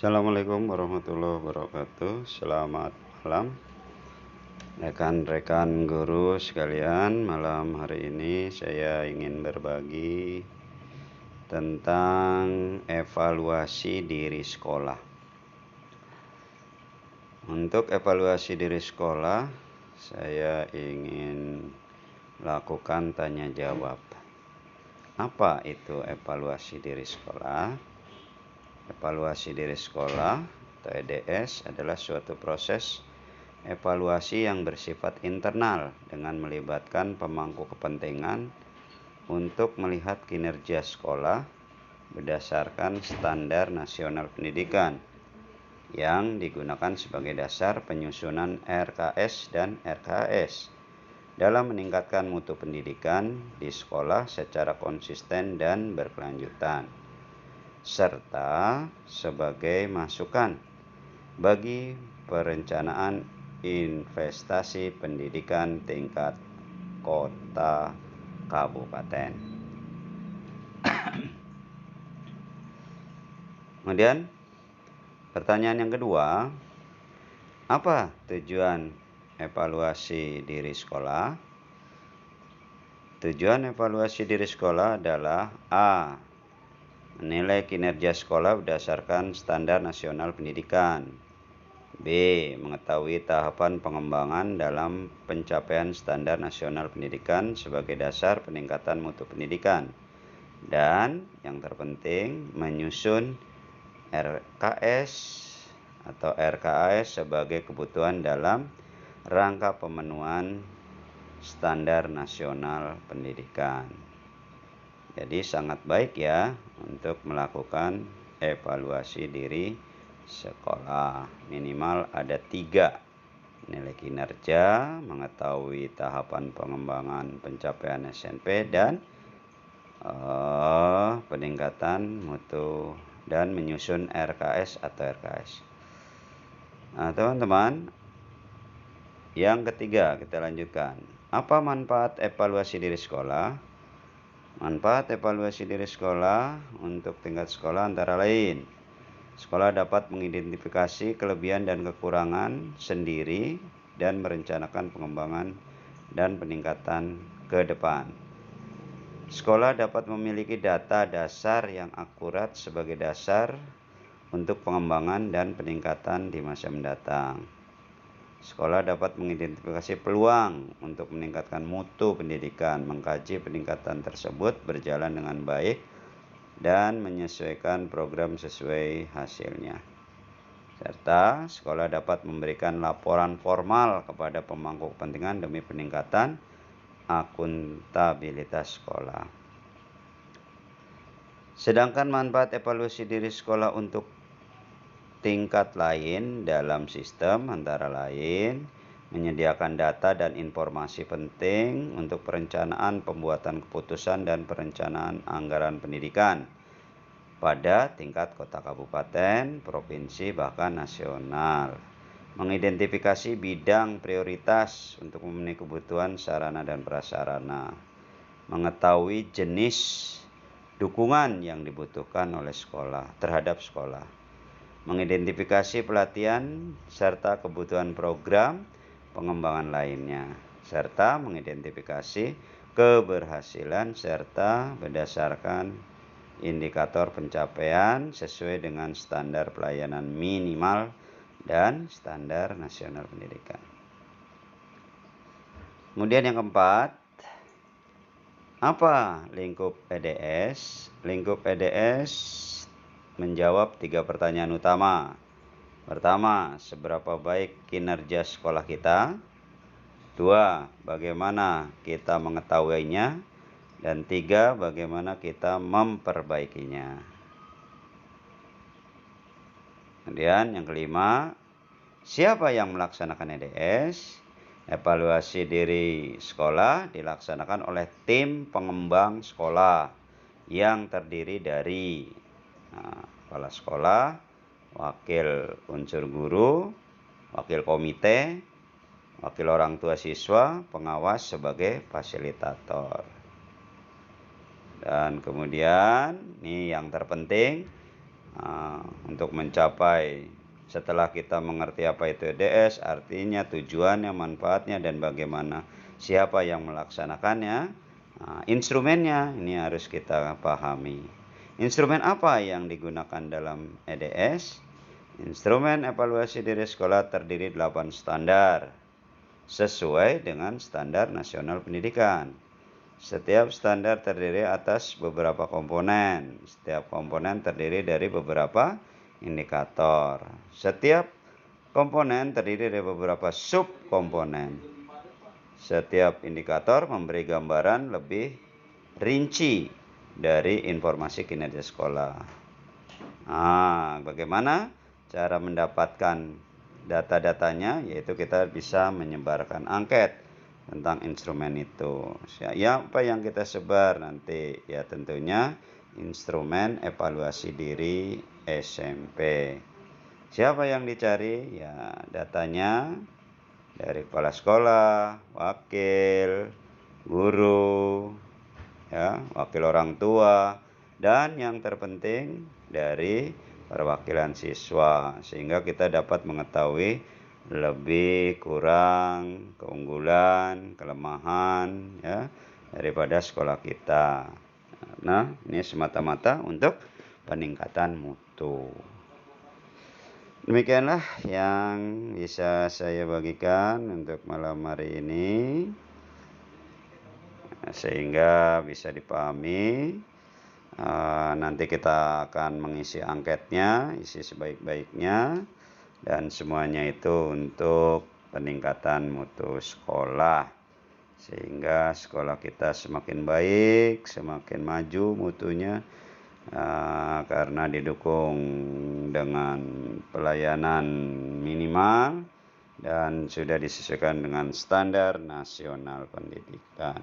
Assalamualaikum warahmatullahi wabarakatuh. Selamat malam rekan-rekan guru sekalian. Malam hari ini saya ingin berbagi tentang evaluasi diri sekolah. Untuk evaluasi diri sekolah, saya ingin lakukan tanya jawab. Apa itu evaluasi diri sekolah? Evaluasi diri sekolah atau EDS adalah suatu proses evaluasi yang bersifat internal dengan melibatkan pemangku kepentingan untuk melihat kinerja sekolah berdasarkan standar nasional pendidikan yang digunakan sebagai dasar penyusunan RKS dan RKAS dalam meningkatkan mutu pendidikan di sekolah secara konsisten dan berkelanjutan, serta sebagai masukan bagi perencanaan investasi pendidikan tingkat kota kabupaten. Kemudian pertanyaan yang kedua, apa tujuan evaluasi diri sekolah? Tujuan evaluasi diri sekolah adalah A. Menilai kinerja sekolah berdasarkan standar nasional pendidikan. B. Mengetahui tahapan pengembangan dalam pencapaian standar nasional pendidikan sebagai dasar peningkatan mutu pendidikan. Dan yang terpenting, menyusun RKS atau RKAS sebagai kebutuhan dalam rangka pemenuhan standar nasional pendidikan. Jadi sangat baik ya untuk melakukan evaluasi diri sekolah. Minimal ada 3. Nilai kinerja, mengetahui tahapan pengembangan pencapaian SMP, dan peningkatan mutu dan menyusun RKS atau RKS. Nah teman-teman, yang ketiga kita lanjutkan. Apa manfaat evaluasi diri sekolah? Manfaat evaluasi diri sekolah untuk tingkat sekolah antara lain: sekolah dapat mengidentifikasi kelebihan dan kekurangan sendiri dan merencanakan pengembangan dan peningkatan ke depan. Sekolah dapat memiliki data dasar yang akurat sebagai dasar untuk pengembangan dan peningkatan di masa mendatang. Sekolah dapat mengidentifikasi peluang untuk meningkatkan mutu pendidikan, mengkaji peningkatan tersebut berjalan dengan baik, dan menyesuaikan program sesuai hasilnya. Serta sekolah dapat memberikan laporan formal kepada pemangku kepentingan demi peningkatan akuntabilitas sekolah. Sedangkan manfaat evaluasi diri sekolah untuk tingkat lain dalam sistem antara lain menyediakan data dan informasi penting untuk perencanaan, pembuatan keputusan, dan perencanaan anggaran pendidikan pada tingkat kota kabupaten, provinsi, bahkan nasional. Mengidentifikasi bidang prioritas untuk memenuhi kebutuhan sarana dan prasarana. Mengetahui jenis dukungan yang dibutuhkan oleh sekolah terhadap sekolah. Mengidentifikasi pelatihan serta kebutuhan program pengembangan lainnya, serta mengidentifikasi keberhasilan serta berdasarkan indikator pencapaian sesuai dengan standar pelayanan minimal dan standar nasional pendidikan. Kemudian yang keempat, apa lingkup EDS? Lingkup EDS menjawab 3 pertanyaan utama. Pertama, seberapa baik kinerja sekolah kita? 2, bagaimana kita mengetahuinya? Dan 3, bagaimana kita memperbaikinya? Kemudian yang kelima, siapa yang melaksanakan EDS? Evaluasi diri sekolah dilaksanakan oleh tim pengembang sekolah yang terdiri dari kepala sekolah, wakil unsur guru, wakil komite, wakil orang tua siswa, pengawas sebagai fasilitator. Dan kemudian ini yang terpenting, untuk mencapai setelah kita mengerti apa itu EDS, artinya, tujuannya, manfaatnya, dan bagaimana siapa yang melaksanakannya. Instrumennya ini harus kita pahami. Instrumen apa yang digunakan dalam EDS? Instrumen evaluasi diri sekolah terdiri 8 standar sesuai dengan Standar Nasional Pendidikan. Setiap standar terdiri atas beberapa komponen. Setiap komponen terdiri dari beberapa indikator. Setiap komponen terdiri dari beberapa subkomponen. Setiap indikator memberi gambaran lebih rinci dari informasi kinerja sekolah. Bagaimana cara mendapatkan data-datanya? Yaitu kita bisa menyebarkan angket tentang instrumen itu. Ya, apa yang kita sebar nanti? Ya, tentunya instrumen evaluasi diri SMP. Siapa yang dicari? Ya, datanya dari kepala sekolah, wakil, guru, ya, wakil orang tua, dan yang terpenting dari perwakilan siswa, sehingga kita dapat mengetahui lebih kurang keunggulan, kelemahan, ya, daripada sekolah kita. Nah, ini semata-mata untuk peningkatan mutu. Demikianlah yang bisa saya bagikan untuk malam hari ini, sehingga bisa dipahami. Nanti kita akan mengisi angketnya, isi sebaik-baiknya, dan semuanya itu untuk peningkatan mutu sekolah, sehingga sekolah kita semakin baik, semakin maju mutunya, karena didukung dengan pelayanan minimal dan sudah disesuaikan dengan Standar Nasional Pendidikan.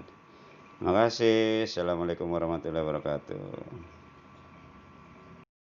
Terima kasih. Assalamualaikum warahmatullahi wabarakatuh.